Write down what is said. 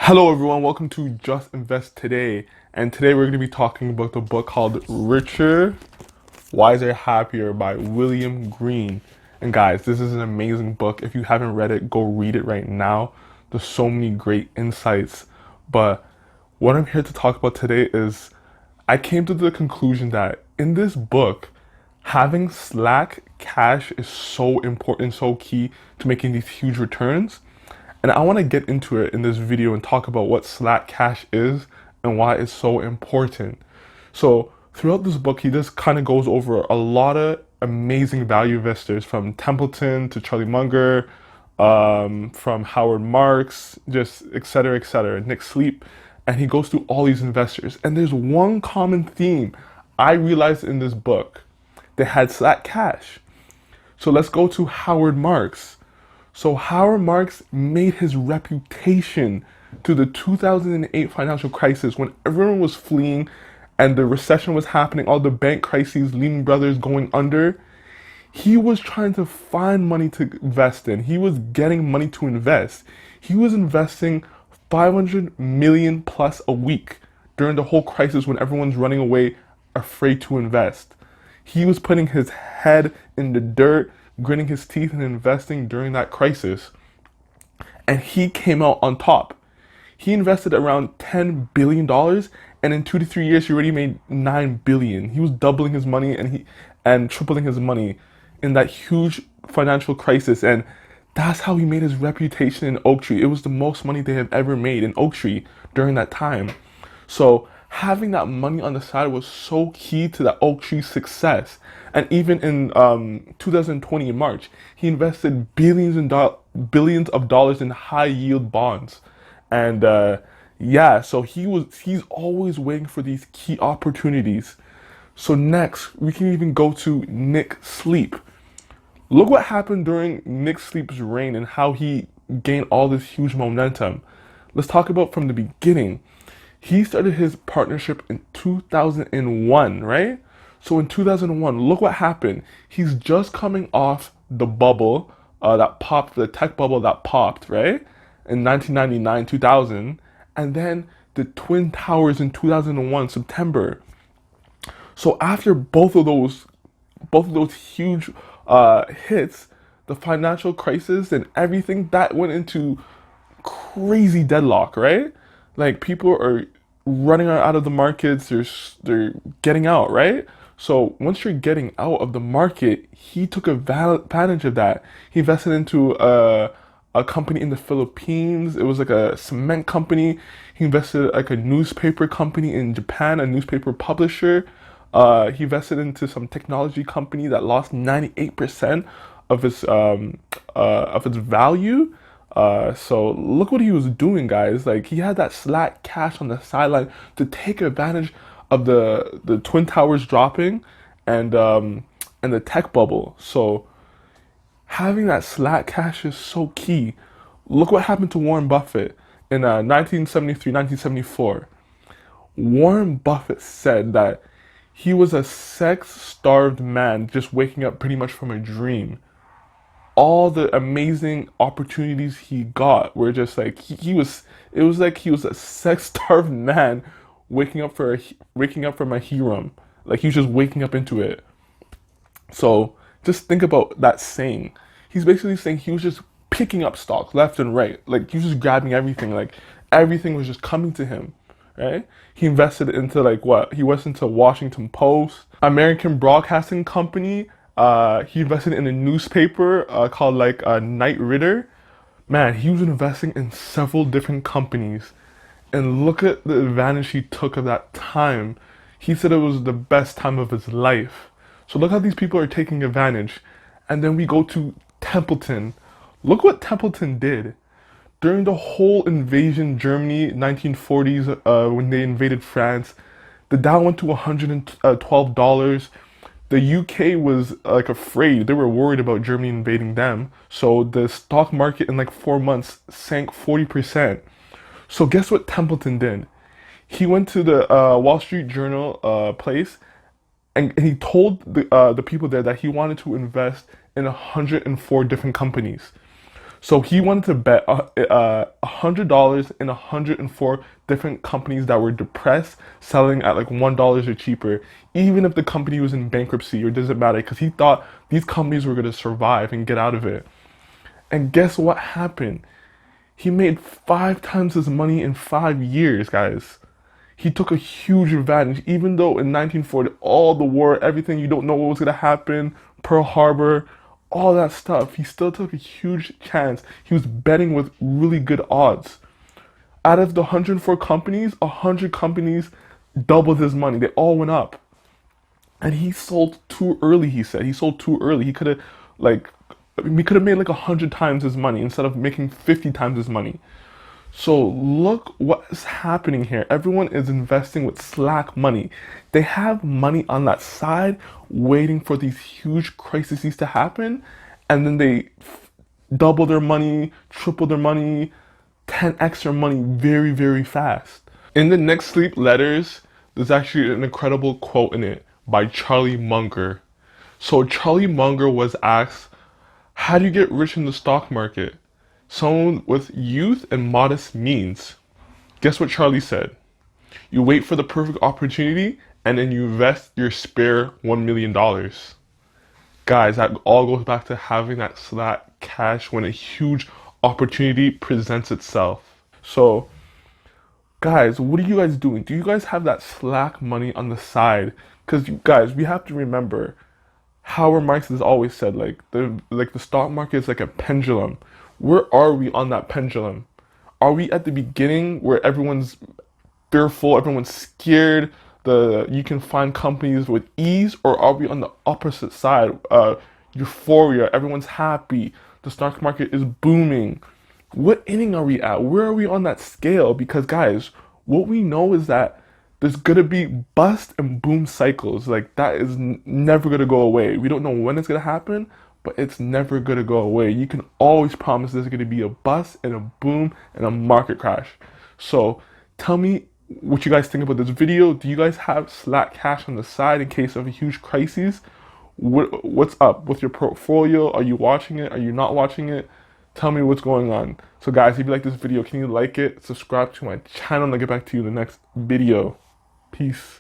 Hello everyone, welcome to Just Invest Today. And today we're going to be talking about the book called Richer, Wiser, Happier by William Green. And guys, this is an amazing book. If you haven't read it, go read it right now. There's so many great insights. But what I'm here to talk about today is I came to the conclusion that in this book, having slack cash is so important, so key to making these huge returns. And I want to get into it in this video and talk about what slack cash is and why it's so important. So, throughout this book, he just kind of goes over a lot of amazing value investors from Templeton to Charlie Munger, from Howard Marks, just et cetera, Nick Sleep. And he goes through all these investors. And there's one common theme I realized in this book. They had slack cash. So let's go to Howard Marks. So Howard Marks made his reputation to the 2008 financial crisis when everyone was fleeing and the recession was happening, all the bank crises, Lehman Brothers going under. He was trying to find money to invest in. He was getting money to invest. He was investing 500 million plus a week during the whole crisis when everyone's running away, afraid to invest. He was putting his head in the dirt, gritting his teeth and investing during that crisis. And he came out on top. He invested around $10 billion, and in 2 to 3 years he already made $9 billion. He was doubling his money and tripling his money in that huge financial crisis. And that's how he made his reputation in Oak Tree. It was the most money they have ever made in Oak Tree during that time. So having that money on the side was so key to that Oak Tree success. And even in 2020 in March, he invested billions of dollars in high yield bonds. And yeah, so he's always waiting for these key opportunities. So next, we can even go to Nick Sleep. Look what happened during Nick Sleep's reign and how he gained all this huge momentum. Let's talk about from the beginning. He started his partnership in 2001, right? So in 2001, look what happened. He's just coming off the bubble that popped, the tech bubble that popped, right? In 1999, 2000. And then the Twin Towers in 2001, September. So after both of those huge hits, the financial crisis and everything that went into crazy deadlock, right? Like people are running out of the markets, they're getting out, right? So once you're getting out of the market, he took advantage of that. He invested into a company in the Philippines. It was like a cement company. He invested like a newspaper company in Japan, a newspaper publisher. He invested into some technology company that lost 98% of its value. So look what he was doing, guys. Like he had that slack cash on the sideline to take advantage of the Twin Towers dropping and the tech bubble. So having that slack cash is so key. Look what happened to Warren Buffett in 1973, 1974. Warren Buffett said that he was a sex-starved man just waking up pretty much from a dream. All the amazing opportunities he got were just like he was it was like he was a sex-starved man waking up from a harem. Like he was just waking up into it. So just think about that saying. He's basically saying he was just picking up stocks left and right. Like he was just grabbing everything. Like everything was just coming to him. Right? He invested into like what? He went into Washington Post, American Broadcasting Company. He invested in a newspaper called like Knight Ridder. Man, he was investing in several different companies. And look at the advantage he took of that time. He said it was the best time of his life. So look how these people are taking advantage. And then we go to Templeton. Look what Templeton did. During the whole invasion Germany 1940s when they invaded France, the Dow went to $112. The UK was like afraid. They were worried about Germany invading them. So the stock market in like 4 months sank 40%. So guess what Templeton did? He went to the Wall Street Journal place and he told the people there that he wanted to invest in 104 different companies. So he wanted to bet $100 in 104 different companies that were depressed, selling at like $1 or cheaper, even if the company was in bankruptcy or doesn't matter, because he thought these companies were gonna survive and get out of it. And guess what happened? He made 5 times his money in 5 years, guys. He took a huge advantage, even though in 1940, all the war, everything, you don't know what was gonna happen, Pearl Harbor, all that stuff. He still took a huge chance. He was betting with really good odds. Out of the 104 companies, 100 companies doubled his money. They all went up. And he sold too early, he said. He sold too early. He could have, like, he could have made like 100 times his money instead of making 50 times his money. So look what's happening here. Everyone is investing with slack money. They have money on that side waiting for these huge crises to happen, and then they double their money, triple their money, 10x their money very, very fast. In the Next Sleep Letters, there's actually an incredible quote in it by Charlie Munger. So Charlie Munger was asked, how do you get rich in the stock market? Someone with youth and modest means. Guess what Charlie said? You wait for the perfect opportunity and then you invest your spare $1 million. Guys, that all goes back to having that slack cash when a huge opportunity presents itself. So, guys, what are you guys doing? Do you guys have that slack money on the side? Because, guys, we have to remember Howard Marks has always said, like the stock market is like a pendulum. Where are we on that pendulum? Are we at the beginning where everyone's fearful, everyone's scared, the you can find companies with ease, or are we on the opposite side? Euphoria, everyone's happy, the stock market is booming. What inning are we at? Where are we on that scale? Because guys, what we know is that there's gonna be bust and boom cycles. Like that is never gonna go away. We don't know when it's gonna happen, but it's never gonna go away. You can always promise there's gonna be a bust and a boom and a market crash. So tell me what you guys think about this video. Do you guys have slack cash on the side in case of a huge crisis? What's up with your portfolio? Are you watching it? Are you not watching it? Tell me what's going on. So guys, if you like this video, can you like it, subscribe to my channel, and I'll get back to you in the next video. Peace.